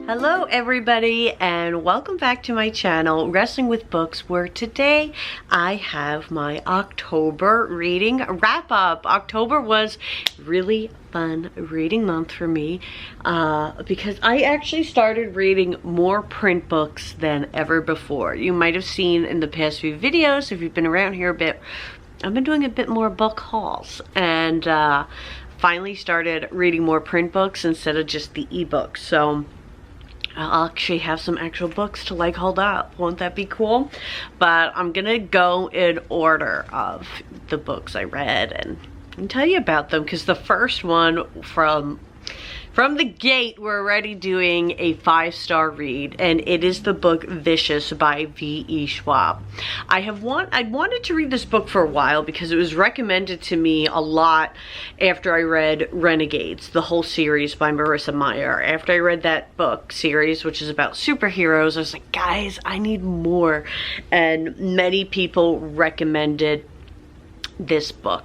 Hello everybody and welcome back to my channel Wrestling with Books, where today I have my October reading wrap up. October was really fun reading month for me because I actually started reading more print books than ever before. You might have seen in the past few videos, if you've been around here a bit, I've been doing a bit more book hauls and finally started reading more print books instead of just the ebooks. So I'll actually have some actual books to like hold up. Won't that be cool? But I'm gonna go in order of the books I read and tell you about them, because the first one from the gate, we're already doing a 5-star read, and it is the book Vicious by V.e Schwab. I'd wanted to read this book for a while because it was recommended to me a lot after I read Renegades, the whole series by Marissa Meyer. After I read that book series, which is about superheroes, I was like, guys, I need more. And many people recommended this book,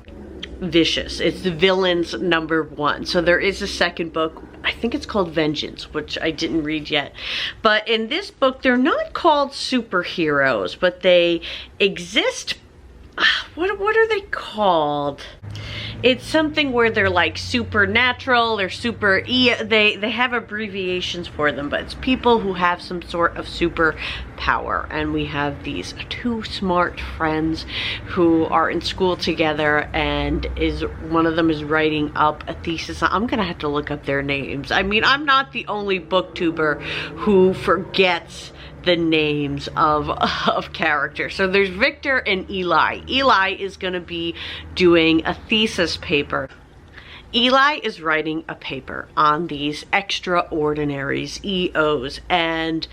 Vicious. It's the villain's #1. So there is a second book, I think it's called Vengeance, which I didn't read yet. But in this book, they're not called superheroes, but they exist. What are they called? It's something where they're like supernatural or super, they have abbreviations for them, but it's people who have some sort of super power. And we have these two smart friends who are in school together, and one of them is writing up a thesis. I'm gonna have to look up their names. I mean, I'm not the only booktuber who forgets the names of characters. So there's Victor and Eli. Eli is gonna be doing a thesis paper. Eli is writing a paper on these extraordinaries, EOs, and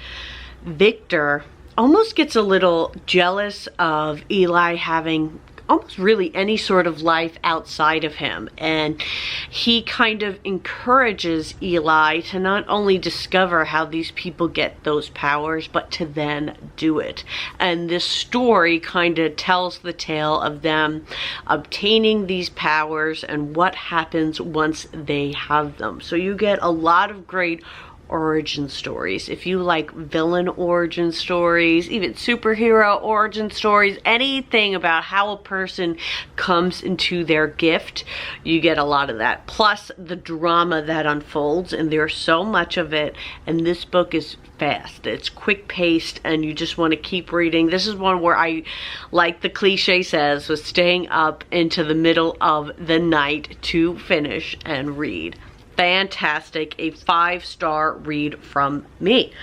Victor almost gets a little jealous of Eli having almost really any sort of life outside of him, and he kind of encourages Eli to not only discover how these people get those powers, but to then do it. And this story kind of tells the tale of them obtaining these powers and what happens once they have them. So you get a lot of great origin stories. If you like villain origin stories, even superhero origin stories, anything about how a person comes into their gift, you get a lot of that. Plus the drama that unfolds, and there's so much of it, and this book is fast. It's quick paced and you just want to keep reading. This is one where I, like the cliche says, was staying up into the middle of the night to finish and read. Fantastic, a 5-star read from me.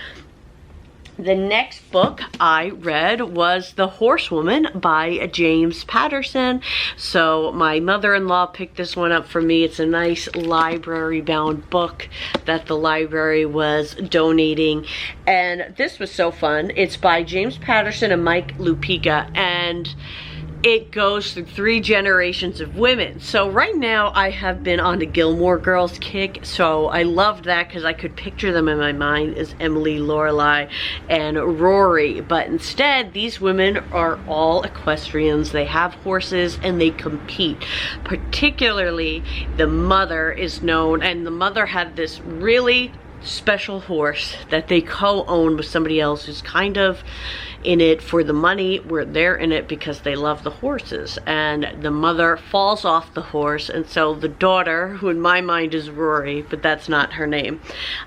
The next book I read was The Horsewoman by James Patterson. So my mother-in-law picked this one up for me. It's a nice library-bound book that the library was donating, and this was so fun. It's by James Patterson and Mike Lupica, and it goes through 3 generations of women. So right now I have been on the Gilmore Girls kick, so I loved that because I could picture them in my mind as Emily, Lorelai, and Rory. But instead, these women are all equestrians. They have horses and they compete. Particularly the mother is known, and the mother had this really special horse that they co-own with somebody else who's kind of in it for the money, where they're in it because they love the horses. And the mother falls off the horse, and so the daughter, who in my mind is Rory, but that's not her name,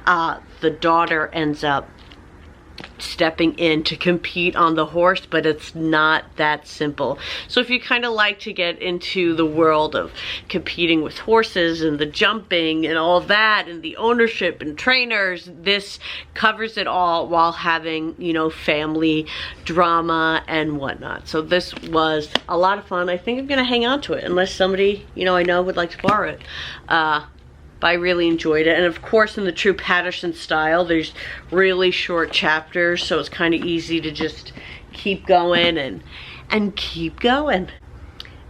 the daughter ends up stepping in to compete on the horse, but it's not that simple. So if you kind of like to get into the world of competing with horses and the jumping and all that and the ownership and trainers, this covers it all while having, you know, family drama and whatnot. So this was a lot of fun. I think I'm gonna hang on to it unless somebody, you know, I know would like to borrow it. But I really enjoyed it. And of course, in the true Patterson style, there's really short chapters, so it's kind of easy to just keep going and keep going.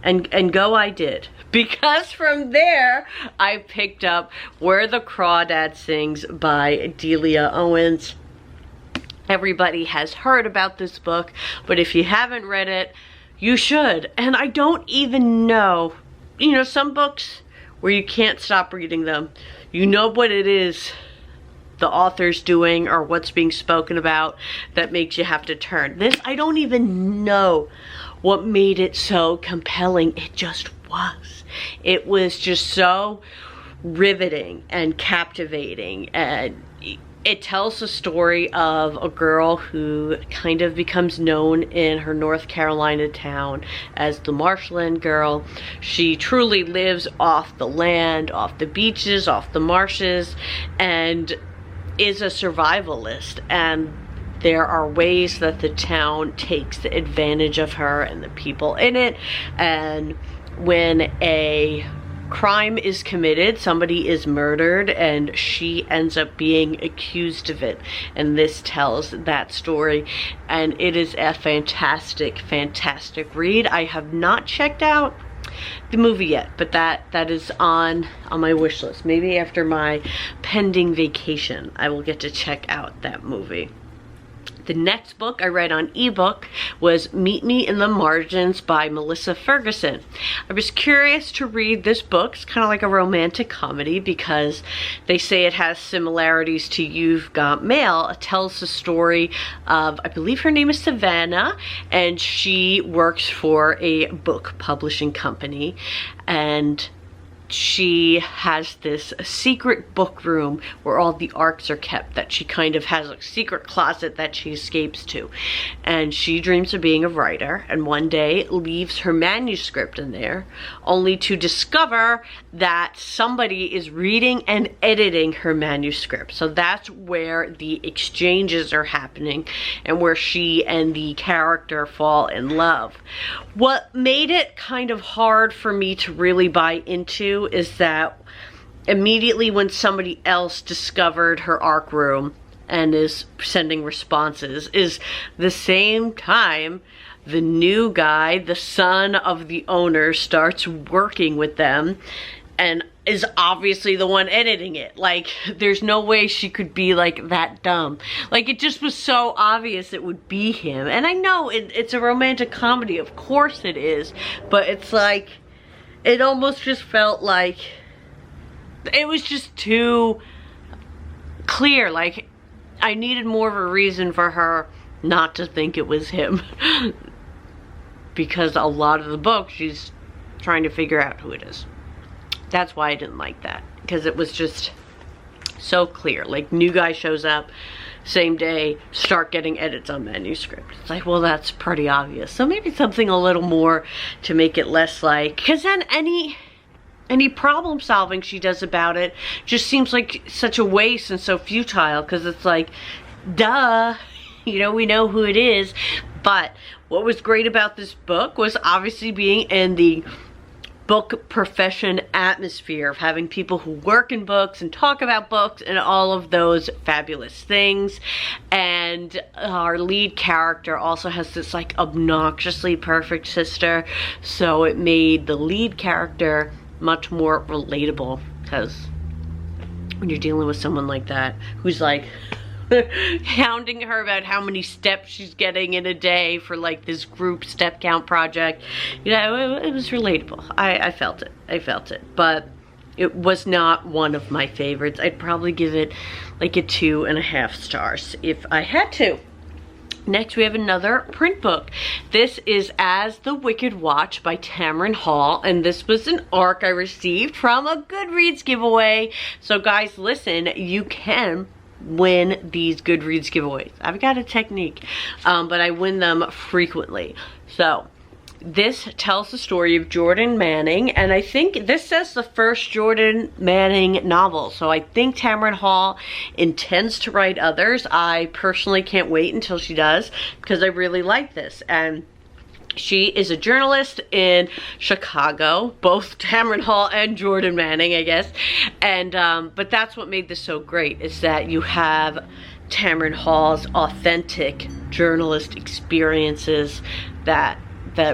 And go I did. Because from there, I picked up Where the Crawdad Sings by Delia Owens. Everybody has heard about this book, but if you haven't read it, you should. And I don't even know, you know, some books where you can't stop reading them. You know what it is the author's doing or what's being spoken about that makes you have to turn. This, I don't even know what made it so compelling. It just was. It was just so riveting and captivating, and it tells the story of a girl who kind of becomes known in her North Carolina town as the Marshland Girl. She truly lives off the land, off the beaches, off the marshes, and is a survivalist. And there are ways that the town takes advantage of her and the people in it. And when a crime is committed, somebody is murdered, and she ends up being accused of it, and this tells that story, and it is a fantastic read. I have not checked out the movie yet, but that is on my wish list. Maybe after my pending vacation I will get to check out that movie. The next book I read on ebook was Meet Me in the Margins by Melissa Ferguson. I was curious to read this book. It's kind of like a romantic comedy because they say it has similarities to You've Got Mail. It tells the story of, I believe her name is Savannah, and she works for a book publishing company, and she has this secret book room where all the arcs are kept, that she kind of has a secret closet that she escapes to, and she dreams of being a writer, and one day leaves her manuscript in there only to discover that somebody is reading and editing her manuscript. So that's where the exchanges are happening and where she and the character fall in love. What made it kind of hard for me to really buy into is that immediately when somebody else discovered her arc room and is sending responses, is the same time the new guy, the son of the owner, starts working with them and is obviously the one editing it. Like, there's no way she could be like that dumb. Like, it just was so obvious it would be him. And I know it's a romantic comedy, of course it is, but it's like, it almost just felt like it was just too clear. Like, I needed more of a reason for her not to think it was him. Because a lot of the book, she's trying to figure out who it is. That's why I didn't like that. Because it was just so clear. Like, new guy shows up, same day, start getting edits on manuscript. It's like, well, that's pretty obvious. So maybe something a little more to make it less like, because then any problem solving she does about it just seems like such a waste and so futile, because it's like, duh, you know, we know who it is. But what was great about this book was obviously being in the book profession atmosphere of having people who work in books and talk about books and all of those fabulous things. And our lead character also has this like obnoxiously perfect sister, so it made the lead character much more relatable, because when you're dealing with someone like that who's like hounding her about how many steps she's getting in a day for like this group step count project, you know, it was relatable. I felt it, but it was not one of my favorites. I'd probably give it like a 2.5 stars if I had to. Next, we have another print book. This is As the Wicked Watch by Tamron Hall, and this was an ARC I received from a Goodreads giveaway. So guys, listen, you can win these Goodreads giveaways. I've got a technique, but I win them frequently. So this tells the story of Jordan Manning, and I think this says the first Jordan Manning novel, so I think Tamron Hall intends to write others. I personally can't wait until she does, because I really like this. And she is a journalist in Chicago, both Tamron Hall and Jordan Manning, I guess. And but that's what made this so great, is that you have Tamron Hall's authentic journalist experiences that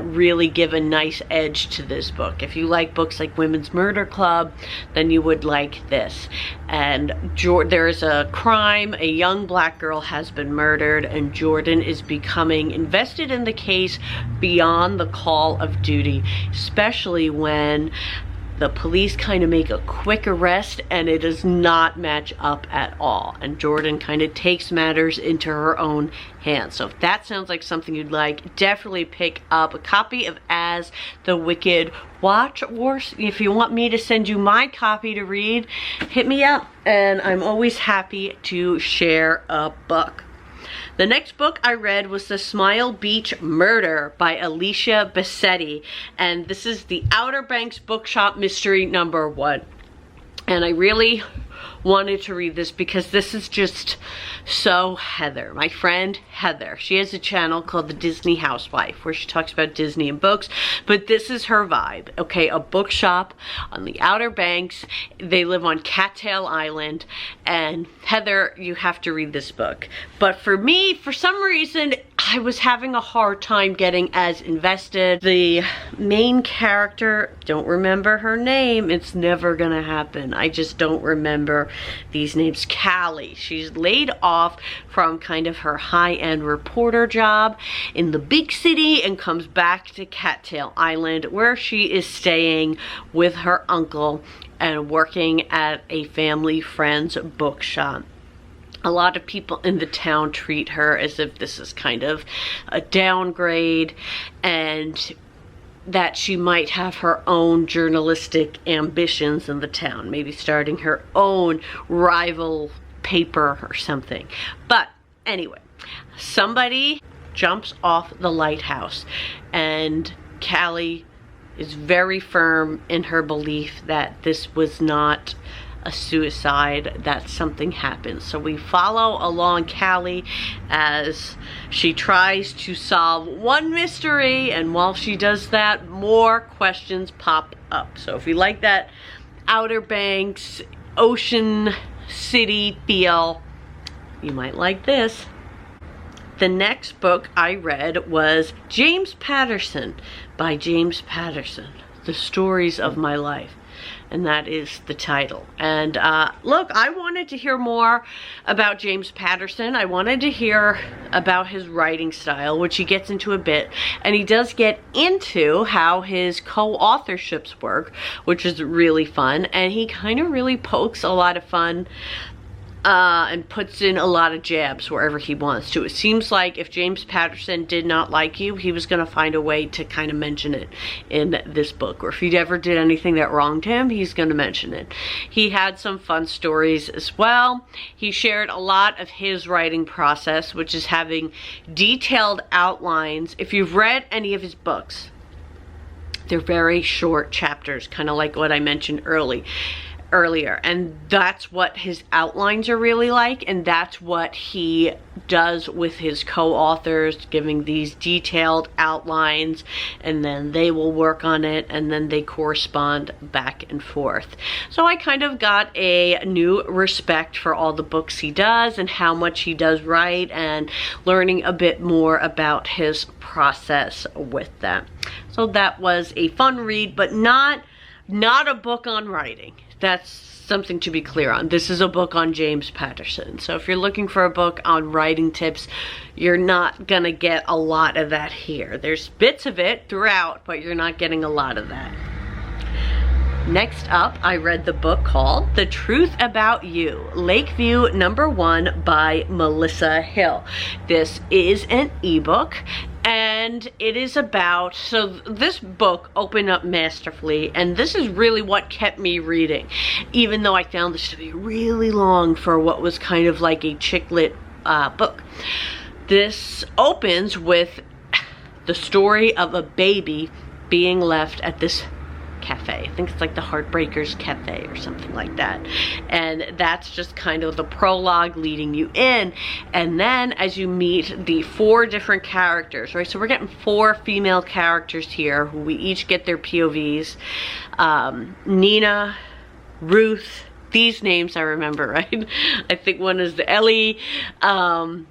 really give a nice edge to this book. If you like books like Women's Murder Club, then you would like this. And there is a crime, a young black girl has been murdered, and Jordan is becoming invested in the case beyond the call of duty, especially when the police kind of make a quick arrest and it does not match up at all. And Jordan kind of takes matters into her own hands. So if that sounds like something you'd like, definitely pick up a copy of As the Wicked Watch. Or if you want me to send you my copy to read, hit me up and I'm always happy to share a book. The next book I read was The Smile Beach Murder by Alicia Bessette, and this is the Outer Banks Bookshop Mystery #1. And I really wanted to read this because this is just so Heather, my friend Heather. She has a channel called The Disney Housewife where she talks about Disney and books, but this is her vibe, okay? A bookshop on the Outer Banks. They live on Cattail Island, and Heather, you have to read this book. But for me, for some reason, I was having a hard time getting as invested. The main character, don't remember her name. It's never gonna happen. I just don't remember these names. Callie. She's laid off from kind of her high-end reporter job in the big city and comes back to Cattail Island where she is staying with her uncle and working at a family friend's bookshop. A lot of people in the town treat her as if this is kind of a downgrade and that she might have her own journalistic ambitions in the town, maybe starting her own rival paper or something. But anyway, somebody jumps off the lighthouse and Callie is very firm in her belief that this was not a suicide, that something happened. So we follow along Callie as she tries to solve one mystery, and while she does that, more questions pop up. So if you like that Outer Banks, Ocean City feel, you might like this. The next book I read was James Patterson by James Patterson, The Stories of My Life. And that is the title. And look, I wanted to hear more about James Patterson. I wanted to hear about his writing style, which he gets into a bit. And he does get into how his co-authorships work, which is really fun. And he kind of really pokes a lot of fun and puts in a lot of jabs wherever he wants to. It seems like if James Patterson did not like you, he was going to find a way to kind of mention it in this book. Or if he ever did anything that wronged him, he's going to mention it. He had some fun stories as well. He shared a lot of his writing process, which is having detailed outlines. If you've read any of his books, they're very short chapters, kind of like what I mentioned earlier, and that's what his outlines are really like, and that's what he does with his co-authors, giving these detailed outlines, and then they will work on it, and then they correspond back and forth. So I kind of got a new respect for all the books he does and how much he does write, and learning a bit more about his process with them. So that was a fun read, but not a book on writing. That's something to be clear on. This is a book on James Patterson. So if you're looking for a book on writing tips, you're not gonna get a lot of that here. There's bits of it throughout, but you're not getting a lot of that. Next up, I read the book called The Truth About You, Lakeview #1 by Melissa Hill. This is an ebook, and it is about, so this book opened up masterfully, and this is really what kept me reading, even though I found this to be really long for what was kind of like a chick lit book. This opens with the story of a baby being left at this cafe. I think it's like the Heartbreakers Cafe or something like that. And that's just kind of the prologue leading you in. And then as you meet the 4 different characters, right? So we're getting 4 female characters here who we each get their POVs. Nina, Ruth, these names I remember, right? I think one is the Ellie. And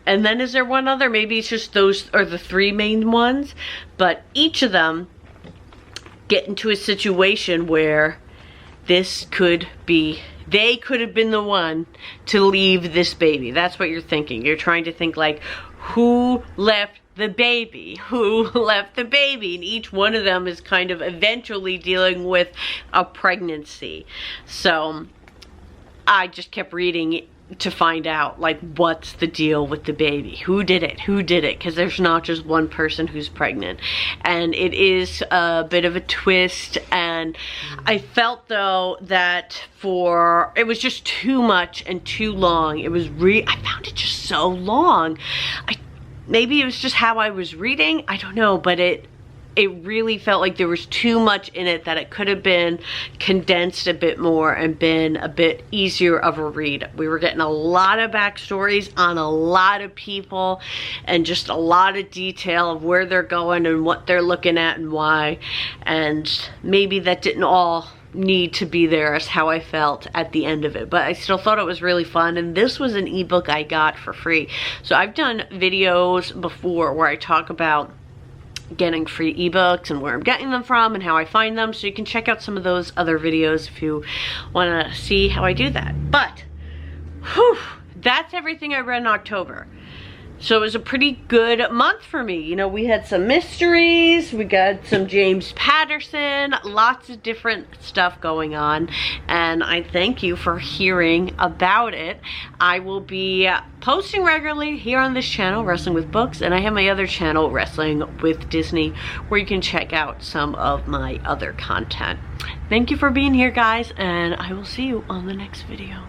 then is there one other? Maybe it's just those are the 3 main ones. But each of them get into a situation where this could be, they could have been the one to leave this baby. That's what you're thinking. You're trying to think like, who left the baby, who left the baby, and each one of them is kind of eventually dealing with a pregnancy. So I just kept reading to find out, like, what's the deal with the baby? Who did it? Who did it? Because there's not just one person who's pregnant. And it is a bit of a twist, and I felt, though, that it was just too much and too long. It was I found it just so long. Maybe it was just how I was reading, I don't know, but it really felt like there was too much in it, that it could have been condensed a bit more and been a bit easier of a read. We were getting a lot of backstories on a lot of people, and just a lot of detail of where they're going and what they're looking at and why. And maybe that didn't all need to be there, as how I felt at the end of it, but I still thought it was really fun. And this was an ebook I got for free. So I've done videos before where I talk about getting free ebooks and where I'm getting them from and how I find them, so you can check out some of those other videos if you want to see how I do that. But whew, that's everything I read in October. So it was a pretty good month for me. You know, we had some mysteries, we got some James Patterson, lots of different stuff going on, and I thank you for hearing about it. I will be posting regularly here on this channel, Wrestling with Books, and I have my other channel, Wrestling with Disney, where you can check out some of my other content. Thank you for being here, guys, and I will see you on the next video.